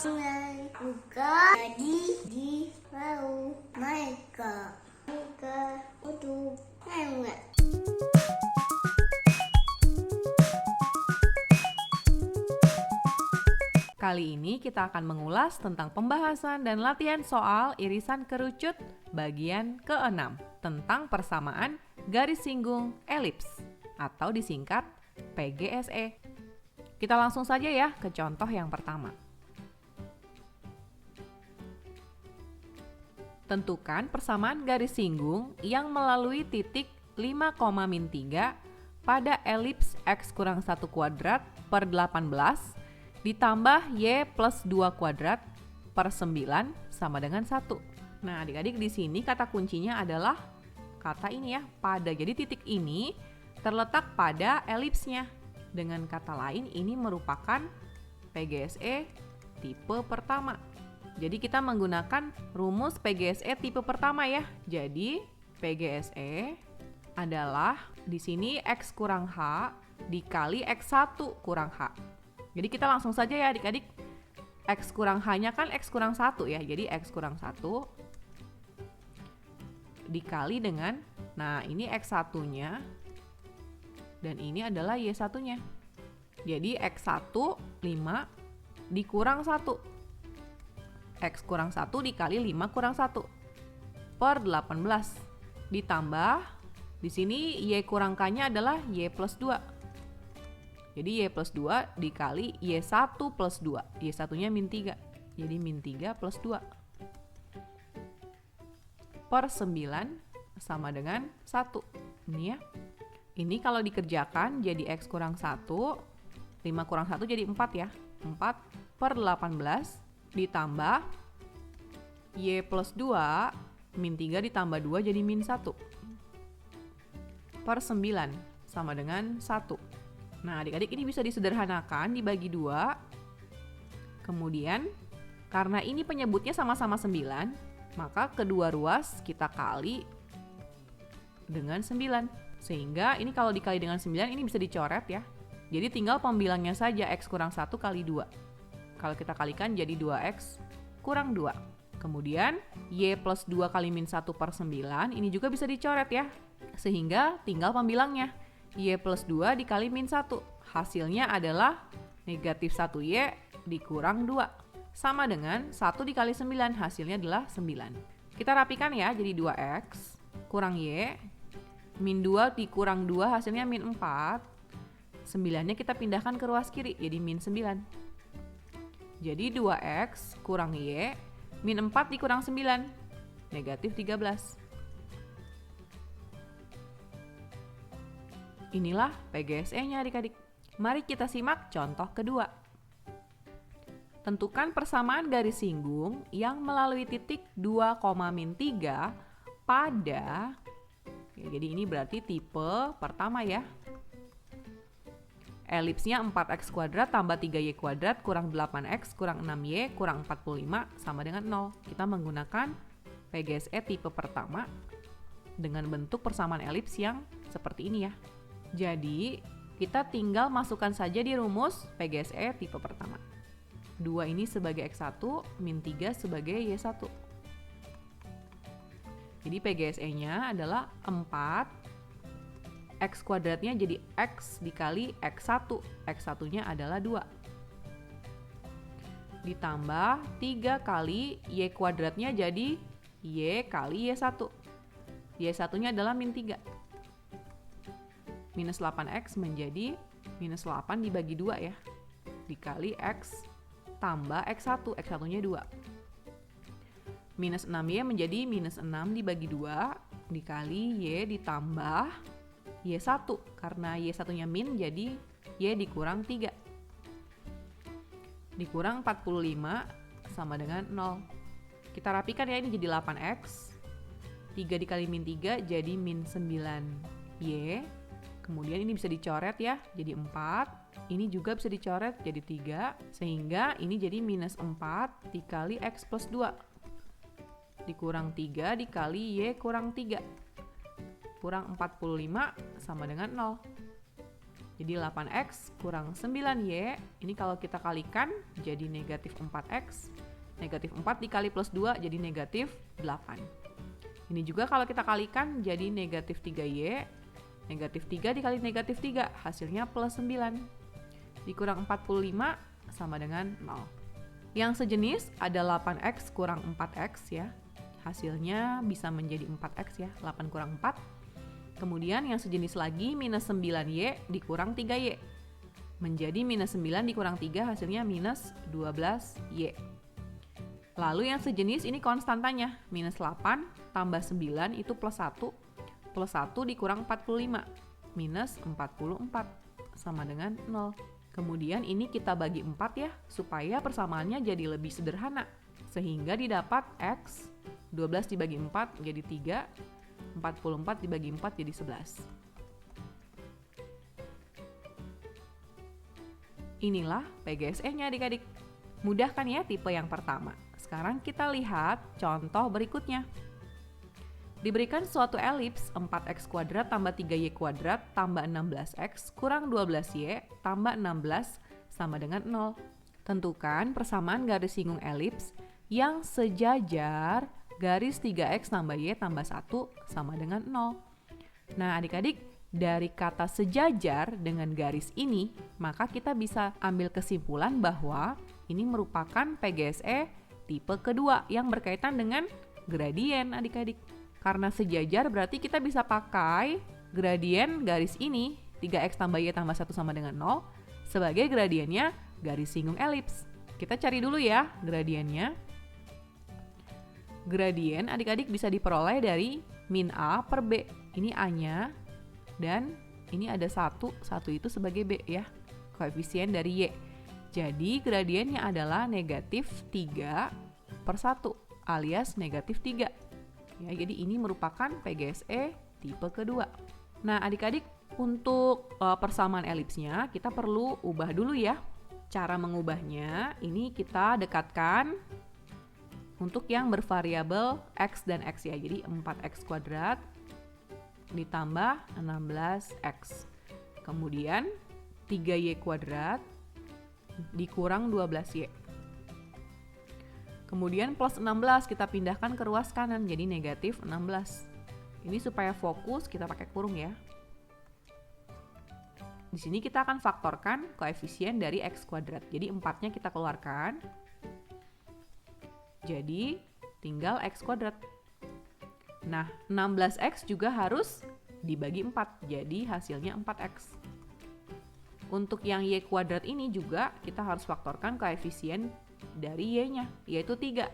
Buka jadi di laut mereka untuk lewat. Kali ini kita akan mengulas tentang pembahasan dan latihan soal irisan kerucut bagian ke-6 tentang persamaan garis singgung elips atau disingkat PGSE. Kita langsung saja ya ke contoh yang pertama. Tentukan persamaan garis singgung yang melalui titik 5,-3 pada elips x kurang 1 kuadrat per 18 ditambah y plus 2 kuadrat per 9 sama dengan 1. Nah adik-adik di sini kata kuncinya adalah kata ini ya, pada. Jadi titik ini terletak pada elipsnya. Dengan kata lain ini merupakan PGSE tipe pertama. Jadi kita menggunakan rumus PGSE tipe pertama ya. Jadi PGSE adalah di sini X kurang H dikali X1 kurang H. Jadi kita langsung saja ya adik-adik. X kurang H-nya kan X kurang 1 ya. Jadi X kurang 1 dikali dengan, nah ini X1-nya dan ini adalah Y1-nya. Jadi X1 5 dikurang 1. X kurang 1 dikali 5 kurang 1 per 18 ditambah di sini Y kurang K-nya adalah Y plus 2. Jadi Y plus 2 dikali Y1 plus 2. Y1-nya min 3. Jadi min 3 plus 2 per 9 sama dengan 1. Ini ya. Ini kalau dikerjakan jadi X kurang 1, 5 kurang 1 jadi 4 ya. 4 per 18 ditambah Y plus 2, min 3 ditambah 2 jadi min 1 per 9 sama dengan 1. Nah adik-adik ini bisa disederhanakan dibagi 2. Kemudian karena ini penyebutnya sama-sama 9, maka kedua ruas kita kali dengan 9. Sehingga ini kalau dikali dengan 9 ini bisa dicoret ya. Jadi tinggal pembilangnya saja X kurang 1 kali 2. Kalau kita kalikan jadi 2X kurang 2. Kemudian Y plus 2 kali min 1 per 9 ini juga bisa dicoret ya. Sehingga tinggal pembilangnya. Y plus 2 dikali min 1. Hasilnya adalah negatif 1Y dikurang 2. Sama dengan 1 dikali 9. Hasilnya adalah 9. Kita rapikan ya jadi 2X kurang Y. Min 2 dikurang 2 hasilnya min 4. 9-nya kita pindahkan ke ruas kiri jadi min 9. Jadi 2X kurang Y, min 4 dikurang 9, negatif 13. Inilah PGSE-nya adik-adik. Mari kita simak contoh kedua. Tentukan persamaan garis singgung yang melalui titik 2,-3 pada, ya, jadi ini berarti tipe pertama ya. Elipsnya 4x kuadrat tambah 3y kuadrat kurang 8x kurang 6y kurang 45 sama dengan 0. Kita menggunakan PGSE tipe pertama dengan bentuk persamaan elips yang seperti ini ya. Jadi kita tinggal masukkan saja di rumus PGSE tipe pertama. 2 ini sebagai x1, min 3 sebagai y1. Jadi PGSE-nya adalah 4 X kuadratnya jadi X dikali X1. X1-nya adalah 2. Ditambah 3 kali Y kuadratnya jadi Y kali Y1. Y1-nya adalah min 3. Minus 8X menjadi minus 8 dibagi 2 ya. Dikali X tambah X1. X1-nya 2. Minus 6Y menjadi minus 6 dibagi 2. Dikali Y ditambah Y1, karena Y1-nya min jadi Y dikurang 3. Dikurang 45 sama dengan 0. Kita rapikan ya, ini jadi 8X. 3 dikali min 3 jadi min 9Y. Kemudian ini bisa dicoret ya, jadi 4. Ini juga bisa dicoret jadi 3. Sehingga ini jadi minus 4 dikali X plus 2. Dikurang 3 dikali Y kurang 3. Kurang 45 sama dengan 0. Jadi 8x kurang 9y, ini kalau kita kalikan jadi negatif 4x. Negatif 4 dikali plus 2 jadi negatif 8. Ini juga kalau kita kalikan jadi negatif 3y. Negatif 3 dikali negatif 3, hasilnya plus 9. Dikurang 45 sama dengan 0. Yang sejenis ada 8x kurang 4x ya. Hasilnya bisa menjadi 4x ya, 8 kurang 4. Kemudian yang sejenis lagi minus 9y dikurang 3y. Menjadi minus 9 dikurang 3 hasilnya minus 12y. Lalu yang sejenis ini konstantanya. Minus 8 tambah 9 itu plus 1. Plus 1 dikurang 45. Minus 44 sama dengan 0. Kemudian ini kita bagi 4 ya, supaya persamaannya jadi lebih sederhana. Sehingga didapat x, 12 dibagi 4 jadi 3. 44 dibagi 4 jadi 11. Inilah PGSE-nya adik-adik. Mudah kan ya tipe yang pertama? Sekarang kita lihat contoh berikutnya. Diberikan suatu elips 4x kuadrat tambah 3y kuadrat tambah 16x kurang 12y tambah 16 sama dengan 0. Tentukan persamaan garis singgung elips yang sejajar garis 3x tambah y tambah 1 sama dengan 0. Nah adik-adik, dari kata sejajar dengan garis ini, maka kita bisa ambil kesimpulan bahwa ini merupakan PGSE tipe kedua yang berkaitan dengan gradien adik-adik. Karena sejajar berarti kita bisa pakai gradien garis ini, 3x tambah y tambah 1 sama dengan 0, sebagai gradiennya garis singgung elips. Kita cari dulu ya gradiennya. Gradien adik-adik bisa diperoleh dari min A per B. Ini A-nya dan ini ada 1 itu sebagai B ya, koefisien dari Y. Jadi gradiennya adalah negatif 3 per 1 alias negatif 3. Ya, jadi ini merupakan PGSE tipe kedua. Nah adik-adik, untuk persamaan elipsnya kita perlu ubah dulu ya. Cara mengubahnya ini kita dekatkan untuk yang bervariabel x dan x ya. Jadi 4x kuadrat ditambah 16x. Kemudian 3y kuadrat dikurang 12y. Kemudian plus 16 kita pindahkan ke ruas kanan jadi negatif 16. Ini supaya fokus kita pakai kurung ya. Di sini kita akan faktorkan koefisien dari x kuadrat. Jadi 4-nya kita keluarkan. Jadi tinggal x kuadrat. Nah 16x juga harus dibagi 4. Jadi hasilnya 4x. Untuk yang y kuadrat ini juga kita harus faktorkan koefisien dari y-nya, yaitu 3.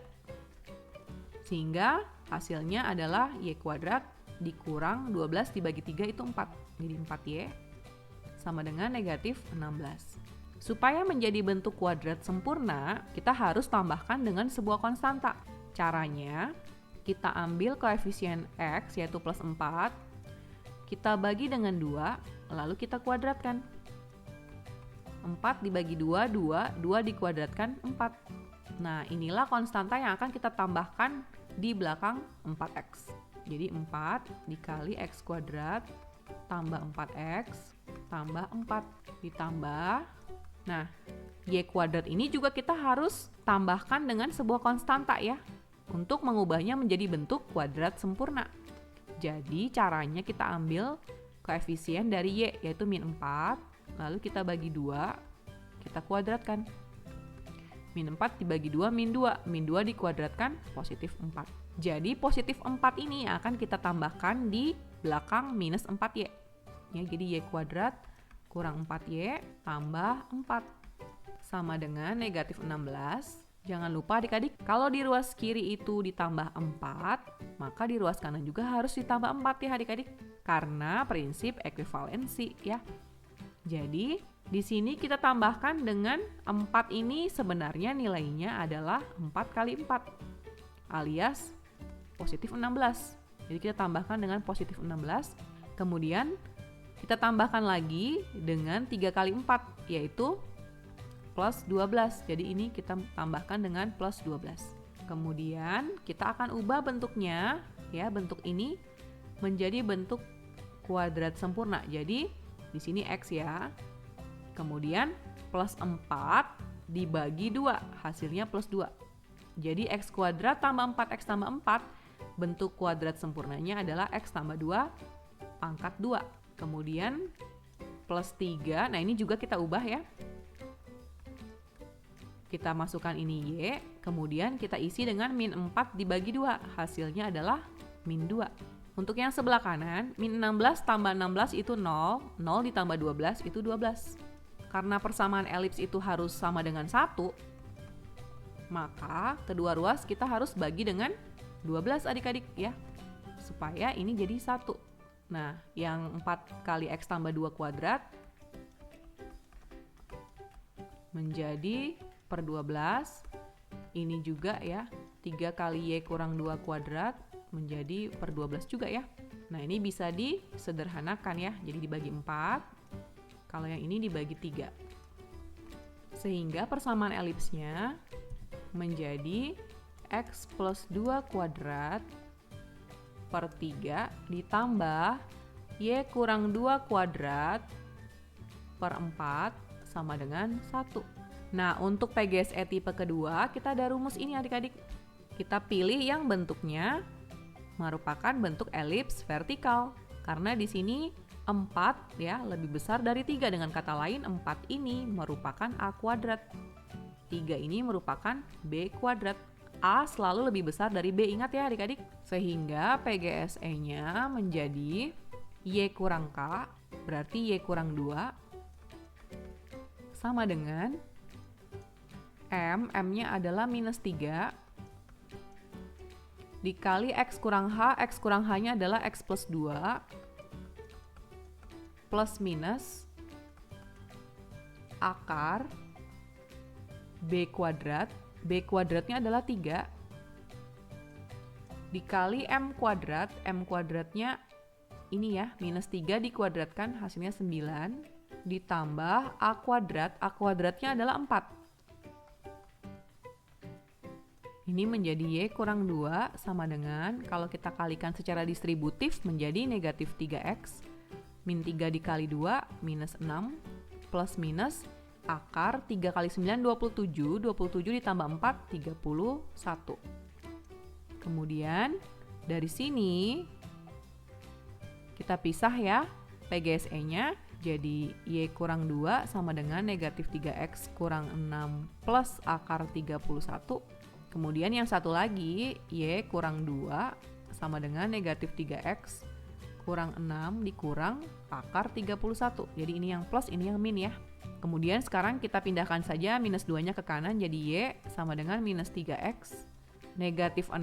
Sehingga hasilnya adalah y kuadrat dikurang 12 dibagi 3 itu 4. Jadi 4y sama dengan negatif 16. Supaya menjadi bentuk kuadrat sempurna, kita harus tambahkan dengan sebuah konstanta. Caranya, kita ambil koefisien x yaitu plus 4, kita bagi dengan 2, lalu kita kuadratkan. 4 dibagi 2, 2 dikuadratkan 4. Nah, inilah konstanta yang akan kita tambahkan di belakang 4x. Jadi 4 dikali x kuadrat tambah 4x tambah 4 ditambah. Nah, y kuadrat ini juga kita harus tambahkan dengan sebuah konstanta ya, untuk mengubahnya menjadi bentuk kuadrat sempurna. Jadi caranya kita ambil koefisien dari y yaitu min 4, lalu kita bagi 2, kita kuadratkan. Min 4 dibagi 2 min 2, min 2 dikuadratkan positif 4. Jadi positif 4 ini akan kita tambahkan di belakang minus 4y. Ya, jadi y kuadrat kurang 4y tambah 4 sama dengan negatif 16. Jangan lupa adik-adik, kalau di ruas kiri itu ditambah 4, maka di ruas kanan juga harus ditambah 4 ya adik-adik. Karena prinsip ekuivalensi ya. Jadi di sini kita tambahkan dengan 4 ini sebenarnya nilainya adalah 4 kali 4 alias positif 16. Jadi kita tambahkan dengan positif 16. Kemudian kita tambahkan lagi dengan 3 kali 4 yaitu plus 12. Jadi ini kita tambahkan dengan plus 12. Kemudian kita akan ubah bentuknya ya, bentuk ini menjadi bentuk kuadrat sempurna. Jadi Di sini X ya. Kemudian plus 4 dibagi 2, hasilnya plus 2. Jadi X kuadrat tambah 4X tambah 4, bentuk kuadrat sempurnanya adalah X tambah 2 pangkat 2. Kemudian plus 3, nah ini juga kita ubah ya. Kita masukkan ini Y, kemudian kita isi dengan min 4 dibagi 2, hasilnya adalah min 2. Untuk yang sebelah kanan, min 16 tambah 16 itu 0, 0 ditambah 12 itu 12. Karena persamaan elips itu harus sama dengan 1, maka kedua ruas kita harus bagi dengan 12 adik-adik ya, supaya ini jadi 1. Nah, yang 4 kali X tambah 2 kuadrat menjadi per 12. Ini juga ya, 3 kali Y kurang 2 kuadrat menjadi per 12 juga ya. Nah, ini bisa disederhanakan ya, jadi dibagi 4. Kalau yang ini dibagi 3. Sehingga persamaan elipsnya menjadi X plus 2 kuadrat per 3 ditambah Y kurang 2 kuadrat per 4 sama dengan 1. Nah, untuk PGSE tipe kedua, kita ada rumus ini adik-adik. Kita pilih yang bentuknya merupakan bentuk elips vertikal. Karena di sini 4 ya, lebih besar dari 3. Dengan kata lain, 4 ini merupakan A kuadrat. 3 ini merupakan B kuadrat. A selalu lebih besar dari B, ingat ya adik-adik. Sehingga PGSE-nya menjadi Y kurang K, berarti Y kurang 2, sama dengan M-nya adalah minus 3, dikali X kurang H-nya adalah X plus 2, plus minus akar B kuadrat, B kuadratnya adalah 3, dikali M kuadrat, M kuadratnya ini ya, minus 3 dikuadratkan hasilnya 9, ditambah A kuadratnya adalah 4. Ini menjadi Y kurang 2 sama dengan, kalau kita kalikan secara distributif menjadi negatif 3X, min 3 dikali 2, minus 6, plus minus akar 3 kali 9, 27, 27 ditambah 4, 31. Kemudian dari sini kita pisah ya PGSE-nya, jadi Y kurang 2 sama dengan negatif 3X kurang 6 plus akar 31. Kemudian yang satu lagi, Y kurang 2 sama dengan negatif 3X kurang 6 dikurang akar 31. Jadi ini yang plus, ini yang min ya. Kemudian sekarang kita pindahkan saja minus 2-nya ke kanan, jadi Y sama dengan minus 3X negatif 6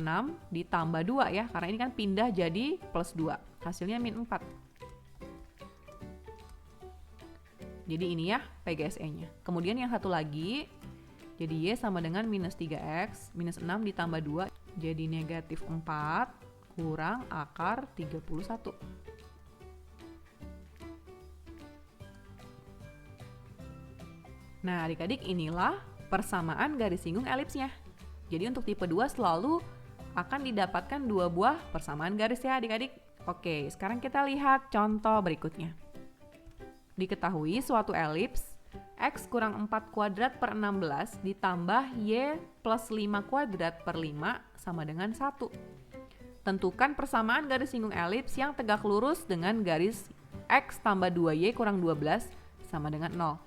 ditambah 2 ya, karena ini kan pindah jadi plus 2. Hasilnya min 4. Jadi ini ya PGSE-nya. Kemudian yang satu lagi, jadi Y sama dengan minus 3X, minus 6 ditambah 2, jadi negatif 4 kurang akar 31. Nah, adik-adik, inilah persamaan garis singgung elipsnya. Jadi untuk tipe 2 selalu akan didapatkan 2 buah persamaan garis ya adik-adik. Oke, sekarang kita lihat contoh berikutnya. Diketahui suatu elips X kurang 4 kuadrat per 16 ditambah Y plus 5 kuadrat per 5 sama dengan 1. Tentukan persamaan garis singgung elips yang tegak lurus dengan garis X tambah 2Y kurang 12 sama dengan 0.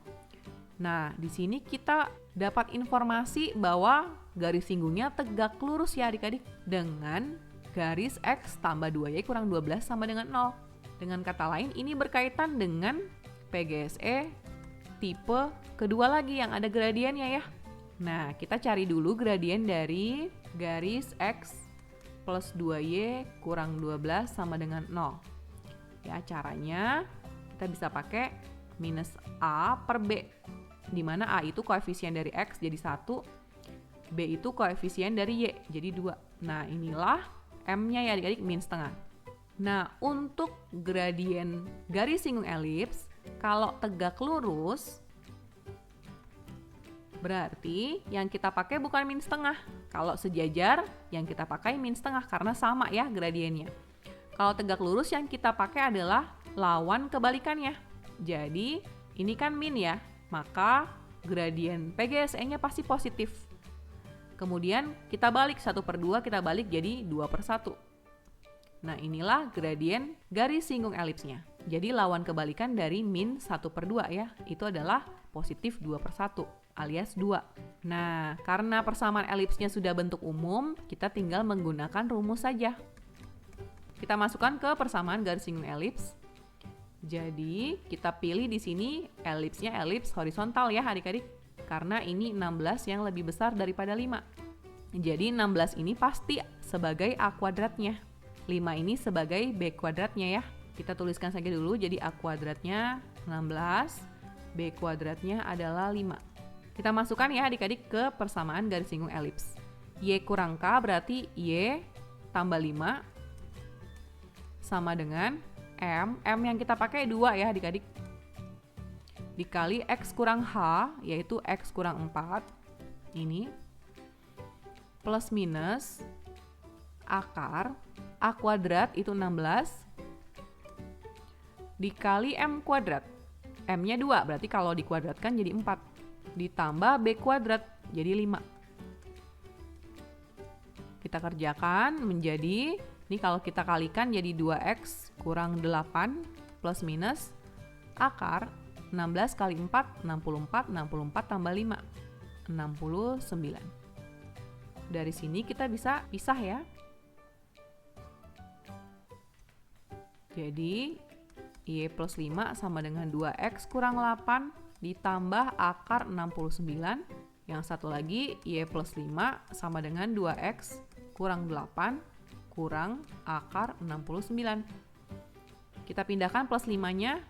Nah, di sini kita dapat informasi bahwa garis singgungnya tegak lurus ya adik-adik dengan garis X tambah 2Y kurang 12 sama dengan 0. Dengan kata lain, ini berkaitan dengan PGSE tipe kedua lagi yang ada gradiennya ya. Nah, kita cari dulu gradien dari garis X plus 2Y kurang 12 sama dengan 0. Ya, caranya kita bisa pakai minus A per B, di mana A itu koefisien dari X jadi 1, B itu koefisien dari Y jadi 2. Nah, inilah M-nya ya adik-adik, min setengah. Nah, untuk gradien garis singgung elips, kalau tegak lurus, berarti yang kita pakai bukan min setengah. Kalau sejajar, yang kita pakai min setengah karena sama ya gradiennya. Kalau tegak lurus, yang kita pakai adalah lawan kebalikannya. Jadi ini kan min ya, maka gradien PGSE-nya pasti positif. Kemudian kita balik 1/2, kita balik jadi 2/1. Nah inilah gradien garis singgung elipsnya. Jadi lawan kebalikan dari min 1/2 ya, itu adalah positif 2/1 alias 2. Nah karena persamaan elipsnya sudah bentuk umum, kita tinggal menggunakan rumus saja. Kita masukkan ke persamaan garis singgung elips. Jadi kita pilih di sini elipsnya elips horizontal ya adik-adik. Karena ini 16 yang lebih besar daripada 5. Jadi 16 ini pasti sebagai A kuadratnya. 5 ini sebagai B kuadratnya ya. Kita tuliskan saja dulu, jadi A kuadratnya 16, B kuadratnya adalah 5. Kita masukkan ya adik-adik ke persamaan garis singgung elips. Y kurang K berarti Y tambah 5 sama dengan M yang kita pakai 2 ya adik-adik. Dikali X kurang H, yaitu X kurang 4, ini, plus minus akar A kuadrat itu 16, dikali M kuadrat. M-nya 2, berarti kalau dikuadratkan jadi 4. Ditambah B kuadrat, jadi 5. Kita kerjakan menjadi, ini kalau kita kalikan jadi 2X kurang 8 plus minus akar 16 kali 4, 64, 64 tambah 5, 69. Dari sini kita bisa pisah ya. Jadi Y plus 5 sama dengan 2X kurang 8 ditambah akar 69. Yang satu lagi Y plus 5 sama dengan 2X kurang 8 kurang akar 69. Kita pindahkan plus 5-nya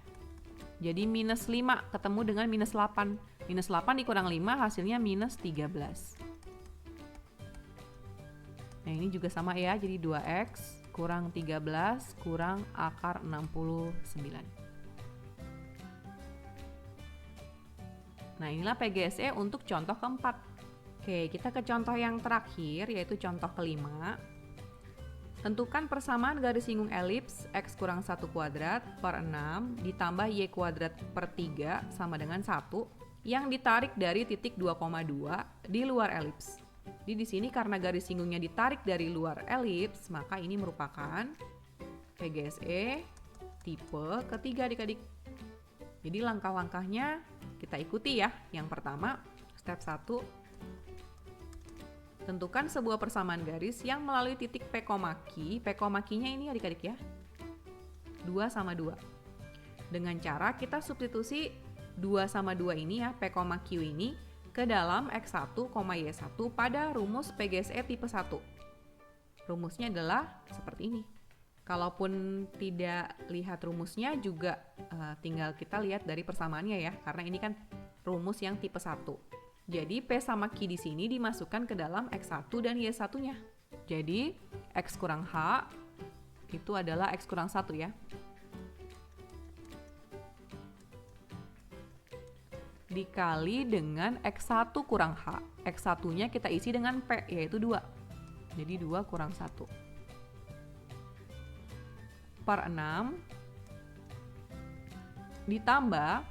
jadi minus 5 ketemu dengan minus 8. Minus 8 dikurang 5 hasilnya minus 13. Nah ini juga sama ya, jadi 2X kurang 13 kurang akar 69. Nah inilah PGSE untuk contoh keempat. Oke, kita ke contoh yang terakhir yaitu contoh kelima. Tentukan persamaan garis singgung elips X kurang 1 kuadrat per 6 ditambah Y kuadrat per 3 sama dengan 1 yang ditarik dari titik 2,2 di luar elips. Jadi di sini karena garis singgungnya ditarik dari luar elips, maka ini merupakan PGSE tipe ketiga adik-adik. Jadi langkah-langkahnya kita ikuti ya. Yang pertama, step 1, tentukan sebuah persamaan garis yang melalui titik P, P-nya ini adik-adik ya, 2 sama 2. Dengan cara kita substitusi 2 sama 2 ini ya, P, Q ini, ke dalam X1, Y1 pada rumus PGSE tipe 1. Rumusnya adalah seperti ini. Kalaupun tidak lihat rumusnya juga tinggal kita lihat dari persamaannya ya, karena ini kan rumus yang tipe 1. Jadi P sama Q di sini dimasukkan ke dalam X1 dan Y1-nya. Jadi X kurang H itu adalah X kurang 1 ya. Dikali dengan X1 kurang H. X1-nya kita isi dengan P, yaitu 2. Jadi 2 kurang 1. Per 6 ditambah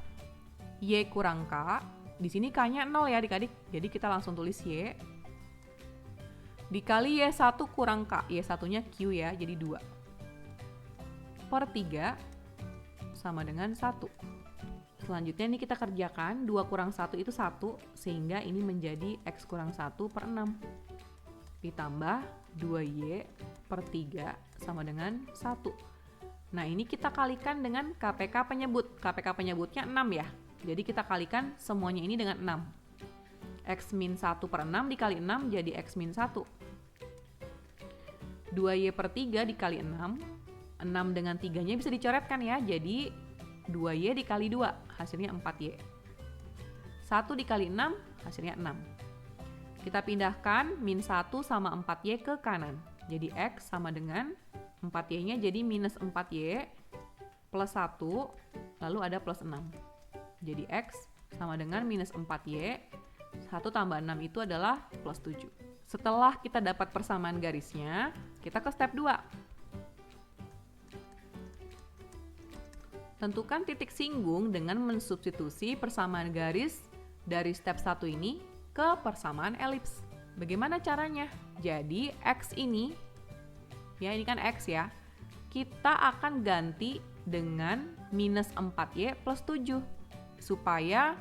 Y kurang K. Di sini K-nya 0 ya adik-adik. Jadi kita langsung tulis Y. Dikali Y1 kurang K. Y1-nya Q ya, jadi 2. Per 3 sama dengan 1. Selanjutnya ini kita kerjakan, 2 kurang 1 itu 1, sehingga ini menjadi X kurang 1 per 6. Ditambah 2Y per 3 sama dengan 1. Nah ini kita kalikan dengan KPK penyebut. KPK penyebutnya 6 ya. Jadi kita kalikan semuanya ini dengan 6. X min 1 per 6 dikali 6 jadi X min 1. 2Y per 3 dikali 6. 6 dengan 3-nya bisa dicoretkan ya. Jadi 2Y dikali 2 hasilnya 4Y. 1 dikali 6 hasilnya 6. Kita pindahkan min 1 sama 4Y ke kanan. Jadi X sama dengan 4Y-nya jadi minus 4Y plus 1 lalu ada plus 6. Jadi X sama dengan minus 4Y, 1 tambah 6 itu adalah plus 7. Setelah kita dapat persamaan garisnya, kita ke step 2. Tentukan titik singgung dengan mensubstitusi persamaan garis dari step 1 ini ke persamaan elips. Bagaimana caranya? Jadi X ini, ya ini kan X ya, kita akan ganti dengan minus 4Y plus 7. Supaya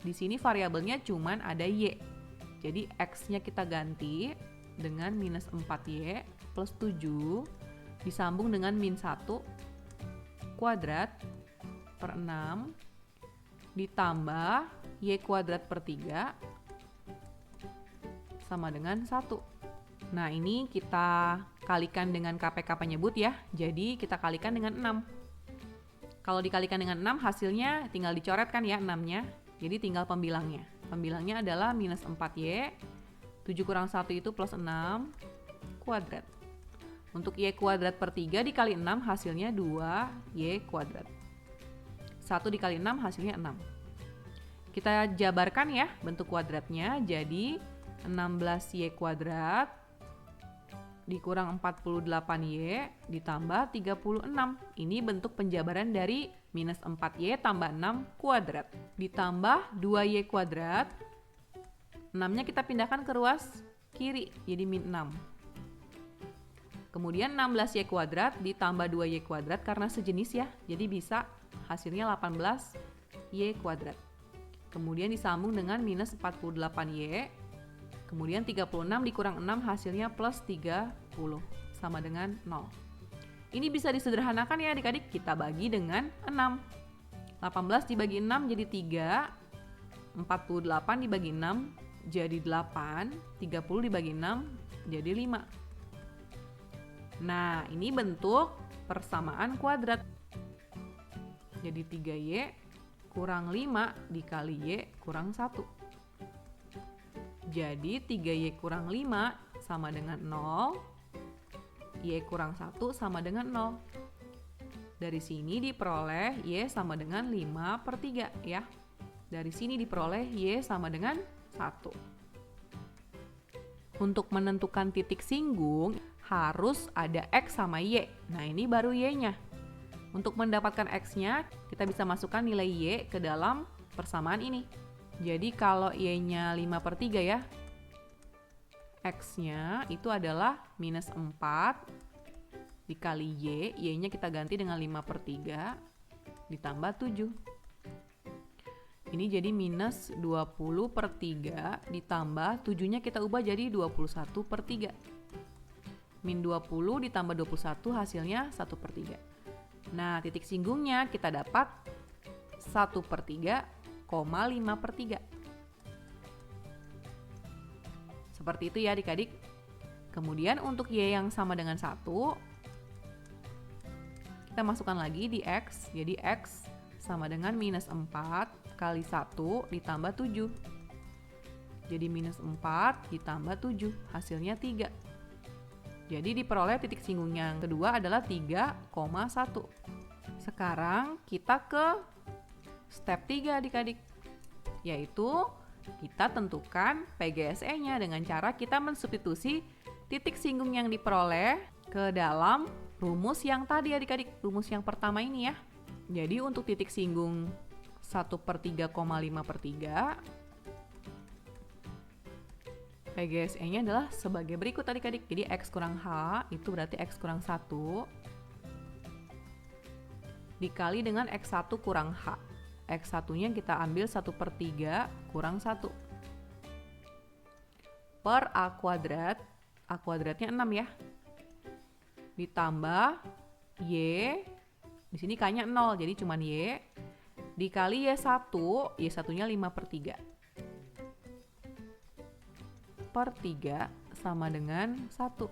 di sini variabelnya cuman ada Y. Jadi X-nya kita ganti dengan minus 4Y plus 7 disambung dengan min 1 kuadrat per 6 ditambah Y kuadrat per 3 sama dengan 1. Nah, ini kita kalikan dengan KPK penyebut ya. Jadi kita kalikan dengan 6. Kalau dikalikan dengan 6 hasilnya tinggal dicoretkan ya 6-nya. Jadi tinggal pembilangnya. Pembilangnya adalah minus 4Y, 7 kurang 1 itu plus 6 kuadrat. Untuk Y kuadrat per 3 dikali 6 hasilnya 2Y kuadrat. 1 dikali 6 hasilnya 6. Kita jabarkan ya bentuk kuadratnya, jadi 16Y kuadrat dikurang 48Y ditambah 36. Ini bentuk penjabaran dari minus 4Y tambah 6 kuadrat. Ditambah 2Y kuadrat. 6-nya kita pindahkan ke ruas kiri, jadi min 6. Kemudian 16Y kuadrat ditambah 2Y kuadrat karena sejenis ya. Jadi bisa hasilnya 18Y kuadrat. Kemudian disambung dengan minus 48Y. Kemudian 36 dikurang 6 hasilnya plus 30 sama dengan 0. Ini bisa disederhanakan ya adik-adik, kita bagi dengan 6. 18 dibagi 6 jadi 3, 48 dibagi 6 jadi 8, 30 dibagi 6 jadi 5. Nah, ini bentuk persamaan kuadrat. Jadi 3Y kurang 5 dikali Y kurang 1. Jadi 3Y kurang 5 sama dengan 0, Y kurang 1 sama dengan 0. Dari sini diperoleh Y sama dengan 5 per 3 ya. Dari sini diperoleh Y sama dengan 1. Untuk menentukan titik singgung harus ada X sama Y. Nah ini baru Y-nya. Untuk mendapatkan X-nya kita bisa masukkan nilai Y ke dalam persamaan ini. Jadi kalau Y-nya 5 per 3 ya, X-nya itu adalah minus 4 dikali Y, Y-nya kita ganti dengan 5 per 3 ditambah 7. Ini jadi minus 20 per 3 ditambah 7-nya kita ubah jadi 21 per 3. Min 20 ditambah 21 hasilnya 1 per 3. Nah, titik singgungnya kita dapat 1 per 3, 5 per 3. Seperti itu ya adik-adik. Kemudian untuk Y yang sama dengan 1, kita masukkan lagi di X. Jadi X sama dengan minus 4 kali 1 ditambah 7. Jadi minus 4 ditambah 7, hasilnya 3. Jadi diperoleh titik singgung yang kedua adalah 3,1. Sekarang kita ke step 3 adik-adik, yaitu kita tentukan PGSE-nya dengan cara kita mensubstitusi titik singgung yang diperoleh ke dalam rumus yang tadi adik-adik, rumus yang pertama ini ya. Jadi untuk titik singgung 1 per 3,5 per 3, PGSE-nya adalah sebagai berikut adik-adik. Jadi X kurang H itu berarti X kurang 1 dikali dengan X1 kurang H. X1-nya kita ambil 1 per 3 kurang 1 per A kuadrat. A kuadratnya 6 ya. Ditambah Y, di sini K-nya 0, jadi cuman Y. Dikali Y1, Y1-nya 5 per 3. Per 3 sama dengan 1.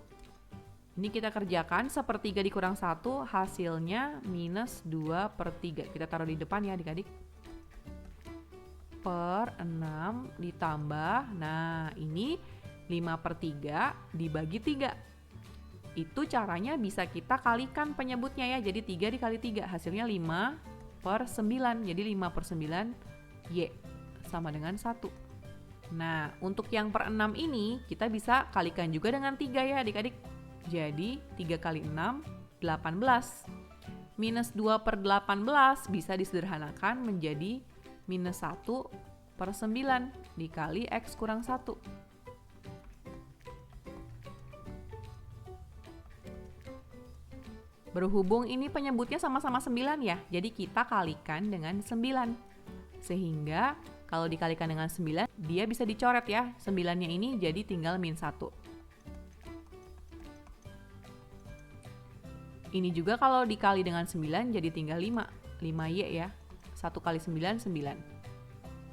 Ini kita kerjakan, sepertiga dikurang 1 hasilnya minus 2 per 3. Kita taruh di depan ya adik-adik. Per 6 ditambah, nah ini 5 per 3 dibagi 3. Itu caranya bisa kita kalikan penyebutnya ya. Jadi 3 dikali 3 hasilnya 5 per 9. Jadi 5 per 9 Y sama dengan 1. Nah untuk yang per 6 ini kita bisa kalikan juga dengan 3 ya adik-adik. Jadi 3 kali 6, 18. Minus 2/18 bisa disederhanakan menjadi minus 1/9 dikali X kurang 1. Berhubung ini penyebutnya sama-sama 9 ya, jadi kita kalikan dengan 9. Sehingga kalau dikalikan dengan 9, dia bisa dicoret ya. 9-nya ini jadi tinggal min 1. Ini juga kalau dikali dengan 9 jadi tinggal 5. 5Y ya. 1 kali 9, 9.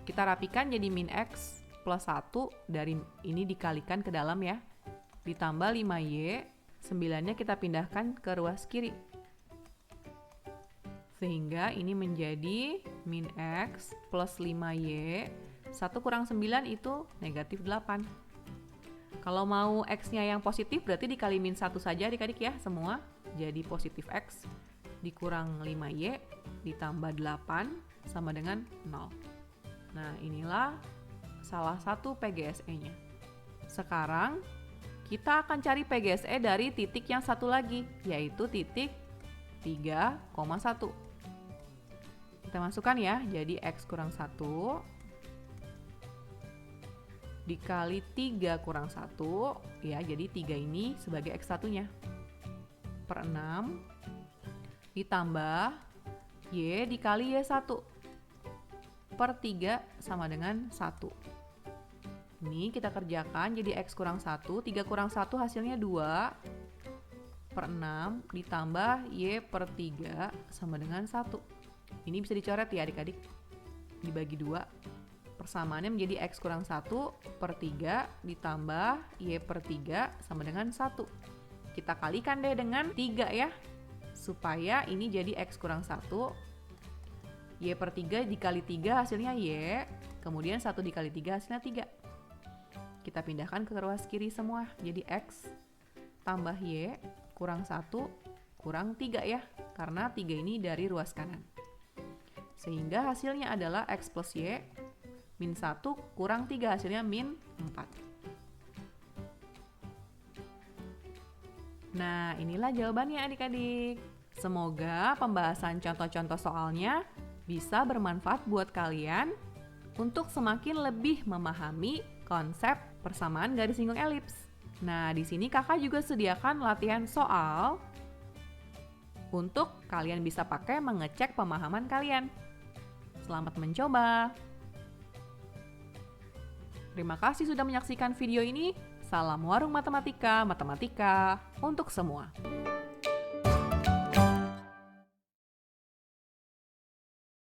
Kita rapikan jadi min X plus 1 dari ini dikalikan ke dalam ya. Ditambah 5Y. 9-nya kita pindahkan ke ruas kiri. Sehingga ini menjadi min X plus 5Y. 1 kurang 9 itu negatif 8. Kalau mau X-nya yang positif berarti dikali min 1 saja adik-adik ya semua. Jadi positif X dikurang 5Y ditambah 8 sama dengan 0. Nah inilah salah satu PGSE-nya. Sekarang kita akan cari PGSE dari titik yang satu lagi, yaitu titik 3,1. Kita masukkan ya, jadi X kurang 1 dikali 3 kurang 1, ya jadi 3 ini sebagai X1-nya. Per 6 ditambah Y dikali Y1 per 3 sama dengan 1. Ini kita kerjakan jadi X kurang 1, 3 kurang 1 hasilnya 2 per 6 ditambah Y per 3 sama dengan 1. Ini bisa dicoret ya adik-adik, dibagi 2. Persamaannya menjadi X kurang 1 per 3 ditambah Y per 3 sama dengan 1. Kita kalikan deh dengan 3 ya, supaya ini jadi X kurang 1. Y per 3 dikali 3 hasilnya Y, kemudian 1 dikali 3 hasilnya 3. Kita pindahkan ke ruas kiri semua, jadi X tambah Y kurang 1 kurang 3 ya, karena 3 ini dari ruas kanan. Sehingga hasilnya adalah X plus Y min 1 kurang 3, hasilnya min 4. Nah, inilah jawabannya adik-adik. Semoga pembahasan contoh-contoh soalnya bisa bermanfaat buat kalian untuk semakin lebih memahami konsep persamaan garis singgung elips. Nah, di sini kakak juga sediakan latihan soal untuk kalian bisa pakai mengecek pemahaman kalian. Selamat mencoba. Terima kasih sudah menyaksikan video ini. Salam warung matematika, matematika untuk semua.